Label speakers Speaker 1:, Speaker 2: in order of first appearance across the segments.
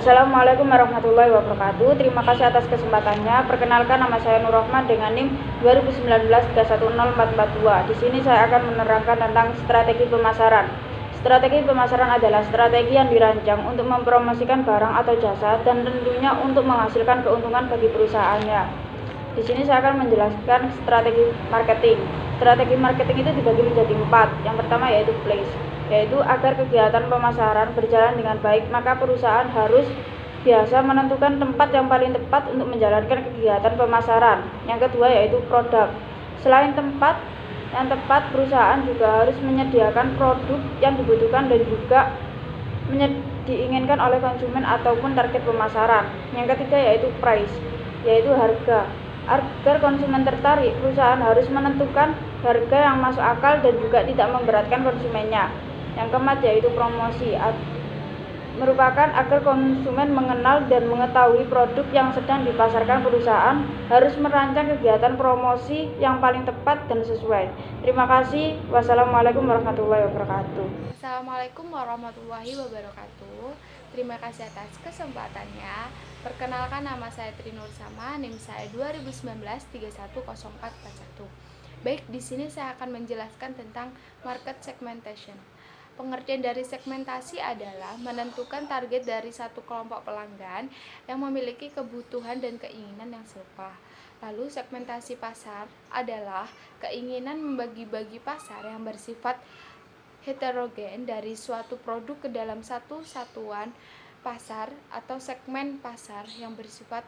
Speaker 1: Assalamualaikum warahmatullahi wabarakatuh. Terima kasih atas kesempatannya. Perkenalkan, nama saya Nur Rahman dengan NIM 2019-310442. Di sini saya akan menerangkan tentang strategi pemasaran. Strategi pemasaran adalah strategi yang dirancang untuk mempromosikan barang atau jasa dan tentunya untuk menghasilkan keuntungan bagi perusahaannya. Di sini saya akan menjelaskan strategi marketing. Strategi marketing itu dibagi menjadi 4. Yang pertama yaitu place, yaitu agar kegiatan pemasaran berjalan dengan baik, maka perusahaan harus biasa menentukan tempat yang paling tepat untuk menjalankan kegiatan pemasaran. Yang kedua yaitu produk. Selain tempat yang tepat, perusahaan juga harus menyediakan produk yang dibutuhkan dan juga diinginkan oleh konsumen ataupun target pemasaran. Yang ketiga yaitu price, yaitu harga. Agar konsumen tertarik, perusahaan harus menentukan harga yang masuk akal dan juga tidak memberatkan konsumennya. Yang keempat yaitu promosi, merupakan agar konsumen mengenal dan mengetahui produk yang sedang dipasarkan. Perusahaan harus merancang kegiatan promosi yang paling tepat dan sesuai. Terima kasih. Wassalamualaikum warahmatullahi wabarakatuh.
Speaker 2: Assalamualaikum warahmatullahi wabarakatuh. Terima kasih atas kesempatannya. Perkenalkan, nama saya Tri Nur Sama, NIM saya 2019-310441. Baik, di sini saya akan menjelaskan tentang market segmentation. Pengertian dari segmentasi adalah menentukan target dari satu kelompok pelanggan yang memiliki kebutuhan dan keinginan yang serupa. Lalu segmentasi pasar adalah keinginan membagi-bagi pasar yang bersifat heterogen dari suatu produk ke dalam satu satuan pasar atau segmen pasar yang bersifat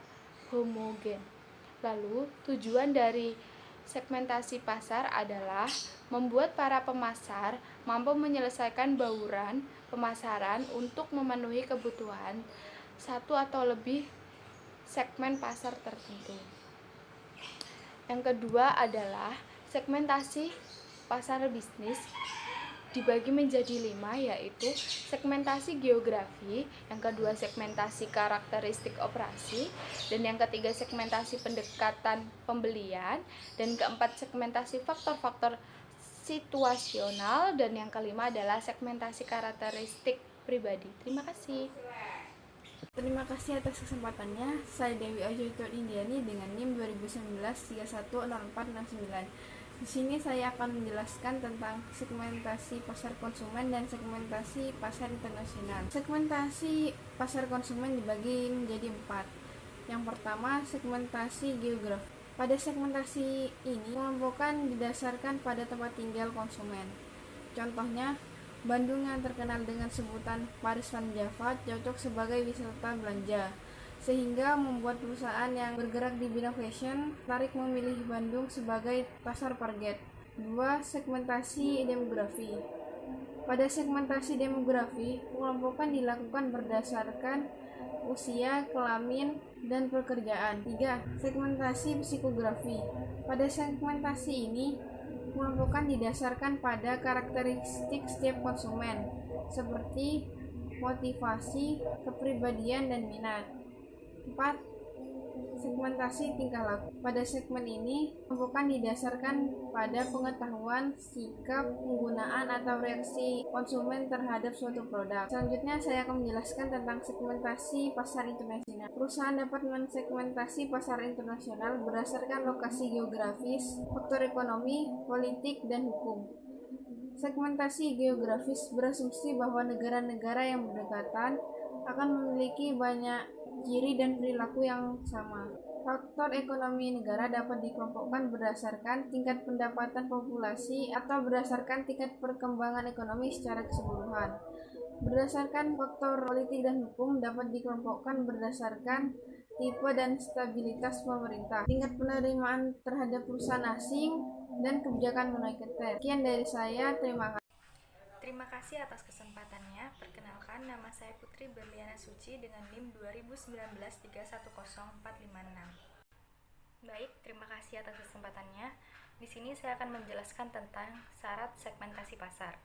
Speaker 2: homogen. Lalu tujuan dari segmentasi pasar adalah membuat para pemasar mampu menyelesaikan bauran pemasaran untuk memenuhi kebutuhan satu atau lebih segmen pasar tertentu. Yang kedua adalah segmentasi pasar bisnis, dibagi menjadi 5, yaitu segmentasi geografi, yang kedua segmentasi karakteristik operasi, dan yang ketiga segmentasi pendekatan pembelian, dan keempat segmentasi faktor-faktor situasional, dan yang kelima adalah segmentasi karakteristik pribadi. Terima kasih.
Speaker 3: Terima kasih atas kesempatannya. Saya Dewi Ajoytur Indiani dengan NIM 2019-310469. Di sini saya akan menjelaskan tentang segmentasi pasar konsumen dan segmentasi pasar internasional. Segmentasi pasar konsumen dibagi menjadi 4. Yang pertama, segmentasi geografi. Pada segmentasi ini, pengelompokan didasarkan pada tempat tinggal konsumen. Contohnya, Bandung yang terkenal dengan sebutan Paris Van Java cocok sebagai wisata belanja, sehingga membuat perusahaan yang bergerak di bidang fashion tarik memilih Bandung sebagai pasar target. 2. Segmentasi demografi. Pada segmentasi demografi, pengelompokan dilakukan berdasarkan usia, kelamin, dan pekerjaan. 3. Segmentasi psikografi. Pada segmentasi ini, pengelompokan didasarkan pada karakteristik setiap konsumen, seperti motivasi, kepribadian, dan minat. 4. Segmentasi tingkah laku. Pada segmen ini, pengelompokan didasarkan pada pengetahuan, sikap, penggunaan, atau reaksi konsumen terhadap suatu produk. Selanjutnya, saya akan menjelaskan tentang segmentasi pasar internasional. Perusahaan dapat mensegmentasi pasar internasional berdasarkan lokasi geografis, faktor ekonomi, politik, dan hukum. Segmentasi geografis berasumsi bahwa negara-negara yang berdekatan akan memiliki banyak ciri dan perilaku yang sama. Faktor ekonomi negara dapat dikelompokkan berdasarkan tingkat pendapatan populasi atau berdasarkan tingkat perkembangan ekonomi secara keseluruhan. Berdasarkan faktor politik dan hukum dapat dikelompokkan berdasarkan tipe dan stabilitas pemerintah, tingkat penerimaan terhadap perusahaan asing, dan kebijakan moneter. Sekian dari saya, terima kasih.
Speaker 4: Terima kasih atas kesempatannya. Perkenalkan, nama saya Putri Berliana Suci dengan NIM 2019-310456. Baik, terima kasih atas kesempatannya. Di sini saya akan menjelaskan tentang syarat segmentasi pasar.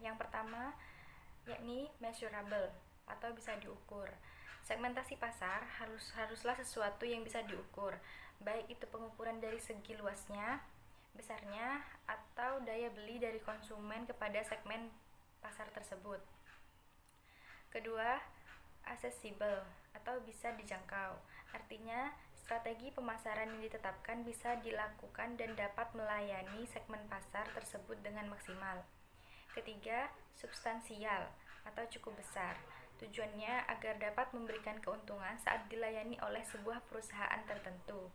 Speaker 4: Yang pertama, yakni measurable atau bisa diukur. Segmentasi pasar haruslah sesuatu yang bisa diukur, baik itu pengukuran dari segi luasnya, besarnya, atau daya beli dari konsumen kepada segmen pasar tersebut. Kedua, accessible atau bisa dijangkau. Artinya, strategi pemasaran yang ditetapkan bisa dilakukan dan dapat melayani segmen pasar tersebut dengan maksimal. Ketiga, substansial atau cukup besar. Tujuannya agar dapat memberikan keuntungan saat dilayani oleh sebuah perusahaan tertentu.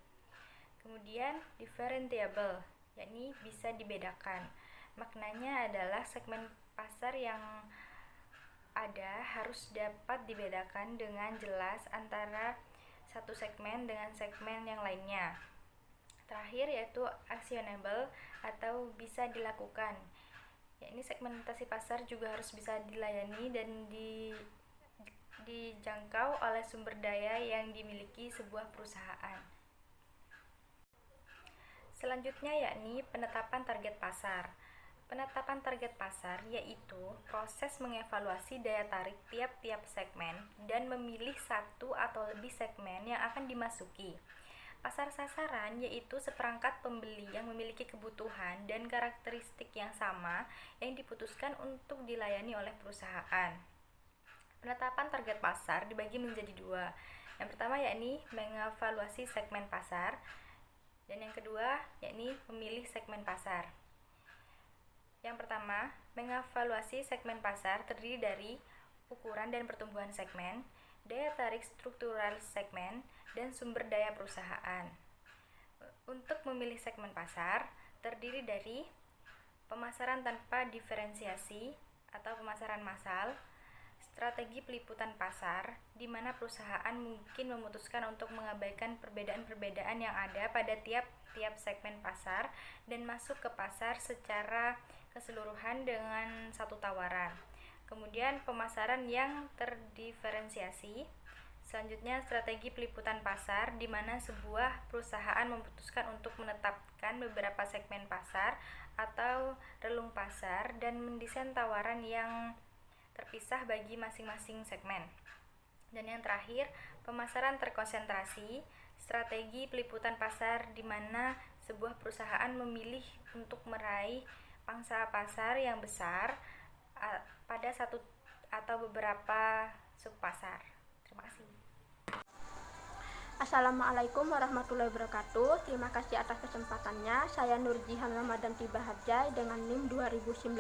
Speaker 4: Kemudian, differentiable, yakni bisa dibedakan. Maknanya adalah segmen pasar yang ada harus dapat dibedakan dengan jelas antara satu segmen dengan segmen yang lainnya. Terakhir yaitu actionable atau bisa dilakukan. Yakni segmentasi pasar juga harus bisa dilayani dan dijangkau oleh sumber daya yang dimiliki sebuah perusahaan. Selanjutnya yakni penetapan target pasar. Penetapan target pasar yaitu proses mengevaluasi daya tarik tiap-tiap segmen dan memilih satu atau lebih segmen yang akan dimasuki. Pasar sasaran yaitu seperangkat pembeli yang memiliki kebutuhan dan karakteristik yang sama yang diputuskan untuk dilayani oleh perusahaan. Penetapan target pasar dibagi menjadi dua. Yang pertama yakni mengevaluasi segmen pasar, dan yang kedua yakni memilih segmen pasar. Yang pertama, mengevaluasi segmen pasar terdiri dari ukuran dan pertumbuhan segmen, daya tarik struktural segmen, dan sumber daya perusahaan. Untuk memilih segmen pasar terdiri dari pemasaran tanpa diferensiasi atau pemasaran massal, strategi peliputan pasar, di mana perusahaan mungkin memutuskan untuk mengabaikan perbedaan-perbedaan yang ada pada tiap-tiap segmen pasar dan masuk ke pasar secara keseluruhan dengan satu tawaran. Kemudian pemasaran yang terdiferensiasi. Selanjutnya strategi peliputan pasar, di mana sebuah perusahaan memutuskan untuk menetapkan beberapa segmen pasar atau relung pasar dan mendesain tawaran yang terpisah bagi masing-masing segmen. Dan yang terakhir, pemasaran terkonsentrasi, strategi peliputan pasar di mana sebuah perusahaan memilih untuk meraih pangsa pasar yang besar pada satu atau beberapa subpasar. Terima kasih.
Speaker 5: Assalamualaikum warahmatullahi wabarakatuh. Terima kasih atas kesempatannya. Saya Nurjihan Ramadan Tiba Harjai dengan NIM 2019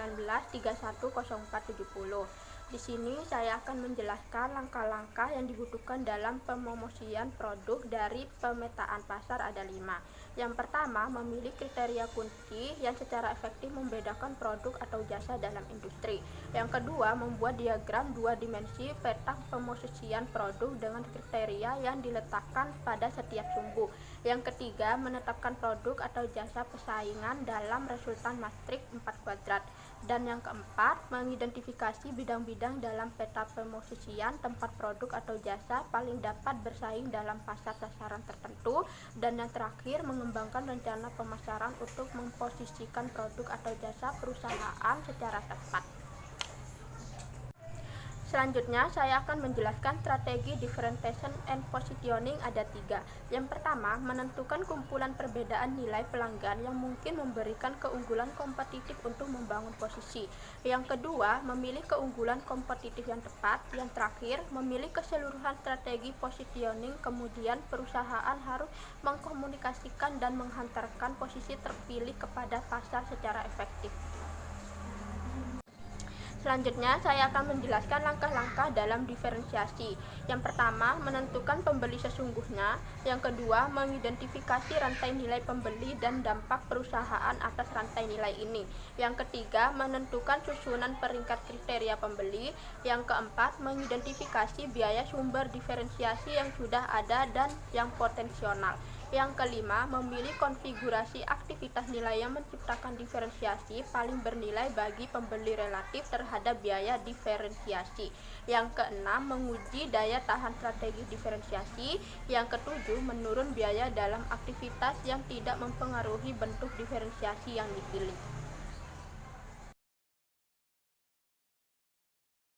Speaker 5: 310470. Di sini saya akan menjelaskan langkah-langkah yang dibutuhkan dalam pempromosian produk. Dari pemetaan pasar ada 5. Yang pertama, memilih kriteria kunci yang secara efektif membedakan produk atau jasa dalam industri. Yang kedua, membuat diagram 2 dimensi peta pemposisian produk dengan kriteria yang diletakkan pada setiap sumbu. Yang ketiga, menetapkan produk atau jasa persaingan dalam resultan matrik 4 kuadrat. Dan yang keempat, mengidentifikasi bidang-bidang dalam peta pemposisian tempat produk atau jasa paling dapat bersaing dalam pasar sasaran tertentu. Dan yang terakhir, mengembangkan rencana pemasaran untuk memposisikan produk atau jasa perusahaan secara tepat. Selanjutnya, saya akan menjelaskan strategi differentiation and positioning ada 3. Yang pertama, menentukan kumpulan perbedaan nilai pelanggan yang mungkin memberikan keunggulan kompetitif untuk membangun posisi. Yang kedua, memilih keunggulan kompetitif yang tepat. Yang terakhir, memilih keseluruhan strategi positioning. Kemudian, perusahaan harus mengkomunikasikan dan menghantarkan posisi terpilih kepada pasar secara efektif. Selanjutnya, saya akan menjelaskan langkah-langkah dalam diferensiasi. Yang pertama, menentukan pembeli sesungguhnya. Yang kedua, mengidentifikasi rantai nilai pembeli dan dampak perusahaan atas rantai nilai ini. Yang ketiga, menentukan susunan peringkat kriteria pembeli. Yang keempat, mengidentifikasi biaya sumber diferensiasi yang sudah ada dan yang potensial. Yang kelima, memilih konfigurasi aktivitas nilai yang menciptakan diferensiasi paling bernilai bagi pembeli relatif terhadap biaya diferensiasi. Yang keenam, menguji daya tahan strategi diferensiasi. Yang ketujuh, menurun biaya dalam aktivitas yang tidak mempengaruhi bentuk diferensiasi yang dipilih.